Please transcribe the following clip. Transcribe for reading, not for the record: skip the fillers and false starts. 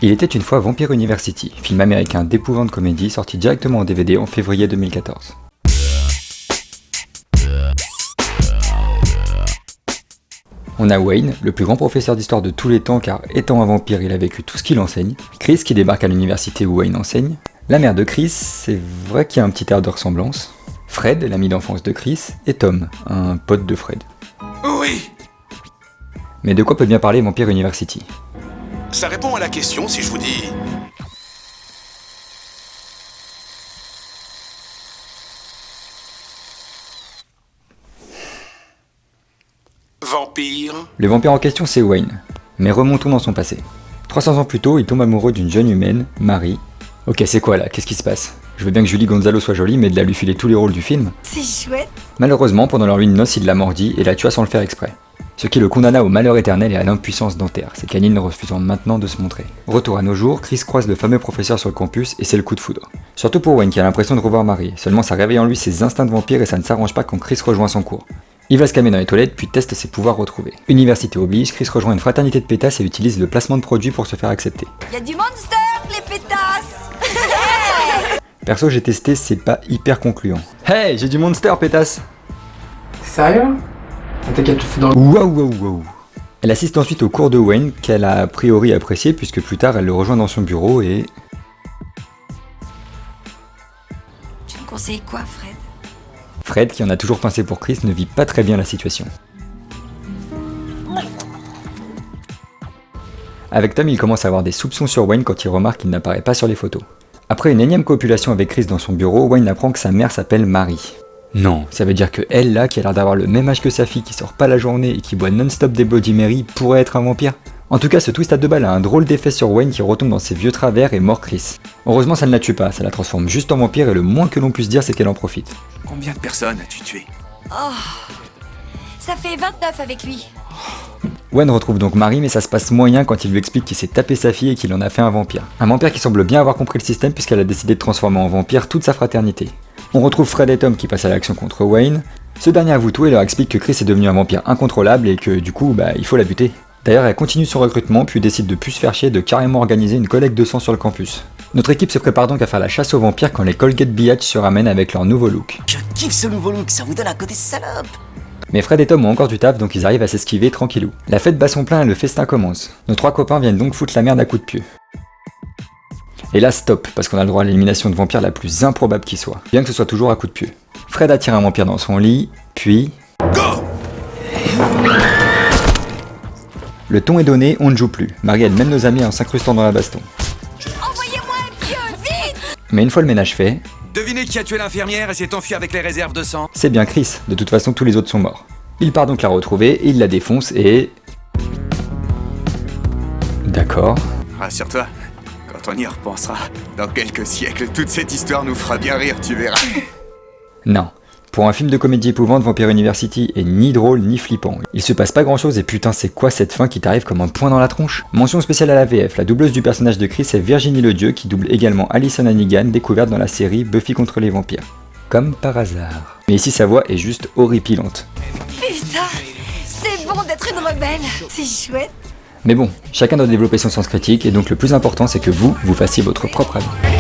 Il était une fois Vampire University, film américain d'épouvante comédie sorti directement en DVD en février 2014. On a Wayne, le plus grand professeur d'histoire de tous les temps car étant un vampire il a vécu tout ce qu'il enseigne, Chris qui débarque à l'université où Wayne enseigne, la mère de Chris, c'est vrai qu'il y a un petit air de ressemblance, Fred, l'ami d'enfance de Chris, et Tom, un pote de Fred. Oui! Mais de quoi peut bien parler Vampire University? Ça répond à la question si je vous dis... Vampire. Le vampire en question c'est Wayne, mais remontons dans son passé. 300 ans plus tôt, il tombe amoureux d'une jeune humaine, Marie. Ok, c'est quoi là? Qu'est-ce qui se passe? Je veux bien que Julie Gonzalo soit jolie, mais de la lui filer tous les rôles du film. C'est chouette. Malheureusement, pendant leur nuit de noces, il la mordit et la tua sans le faire exprès. Ce qui le condamna au malheur éternel et à l'impuissance dentaire, ses canines refusant maintenant de se montrer. Retour à nos jours, Chris croise le fameux professeur sur le campus et c'est le coup de foudre. Surtout pour Wayne qui a l'impression de revoir Marie, seulement ça réveille en lui ses instincts de vampire et ça ne s'arrange pas quand Chris rejoint son cours. Il va se calmer dans les toilettes puis teste ses pouvoirs retrouvés. Université oblige, Chris rejoint une fraternité de pétasses et utilise le placement de produits pour se faire accepter. Y'a du monster, les pétasses. Perso j'ai testé, c'est pas hyper concluant. Hey, j'ai du monster pétasse. Sérieux? T'inquiète, tu fais dans le... Waouh. Elle assiste ensuite au cours de Wayne, qu'elle a a priori apprécié puisque plus tard elle le rejoint dans son bureau et... Tu me conseilles quoi, Fred? Fred, qui en a toujours pincé pour Chris, ne vit pas très bien la situation. Avec Tom, il commence à avoir des soupçons sur Wayne quand il remarque qu'il n'apparaît pas sur les photos. Après une énième copulation avec Chris dans son bureau, Wayne apprend que sa mère s'appelle Marie. Non, ça veut dire que elle là, qui a l'air d'avoir le même âge que sa fille, qui sort pas la journée et qui boit non-stop des Bloody Mary, pourrait être un vampire. En tout cas, ce twist à 2 balles a un drôle d'effet sur Wayne qui retombe dans ses vieux travers et mord Chris. Heureusement, ça ne la tue pas, ça la transforme juste en vampire et le moins que l'on puisse dire, c'est qu'elle en profite. Combien de personnes as-tu tué? Oh, ça fait 29 avec lui. Wayne retrouve donc Marie, mais ça se passe moyen quand il lui explique qu'il s'est tapé sa fille et qu'il en a fait un vampire. Un vampire qui semble bien avoir compris le système puisqu'elle a décidé de transformer en vampire toute sa fraternité. On retrouve Fred et Tom qui passent à l'action contre Wayne. Ce dernier avoue tout et leur explique que Chris est devenu un vampire incontrôlable et que du coup, il faut la buter. D'ailleurs, elle continue son recrutement puis décide de plus se faire chier de carrément organiser une collecte de sang sur le campus. Notre équipe se prépare donc à faire la chasse aux vampires quand les Colgate Biatch se ramènent avec leur nouveau look. Je kiffe ce nouveau look, ça vous donne un côté salope. Mais Fred et Tom ont encore du taf donc ils arrivent à s'esquiver tranquillou. La fête bat son plein et le festin commence. Nos 3 copains viennent donc foutre la merde à coups de pied. Et là stop, parce qu'on a le droit à l'élimination de vampire la plus improbable qui soit, bien que ce soit toujours à coups de pied. Fred attire un vampire dans son lit, puis... Go! Le ton est donné, on ne joue plus. Marie elle mène nos amis en s'incrustant dans la baston. Envoyez-moi un vieux, vite. Mais une fois le ménage fait, Devinez qui a tué l'infirmière et s'est enfui avec les réserves de sang? c'est bien Chris, de toute façon tous les autres sont morts. Il part donc la retrouver, il la défonce et... D'accord. Rassure-toi, quand on y repensera, dans quelques siècles, toute cette histoire nous fera bien rire, tu verras. Non. Pour un film de comédie épouvante, Vampire University est ni drôle ni flippant. Il se passe pas grand chose et putain c'est quoi cette fin qui t'arrive comme un poing dans la tronche? Mention spéciale à la VF, la doubleuse du personnage de Chris est Virginie Ledieu qui double également Alison Hannigan, découverte dans la série Buffy contre les vampires. Comme par hasard. Mais ici sa voix est juste horripilante. Putain, c'est bon d'être une rebelle. C'est chouette. Mais bon, chacun doit développer son sens critique et donc le plus important c'est que vous fassiez votre propre avis.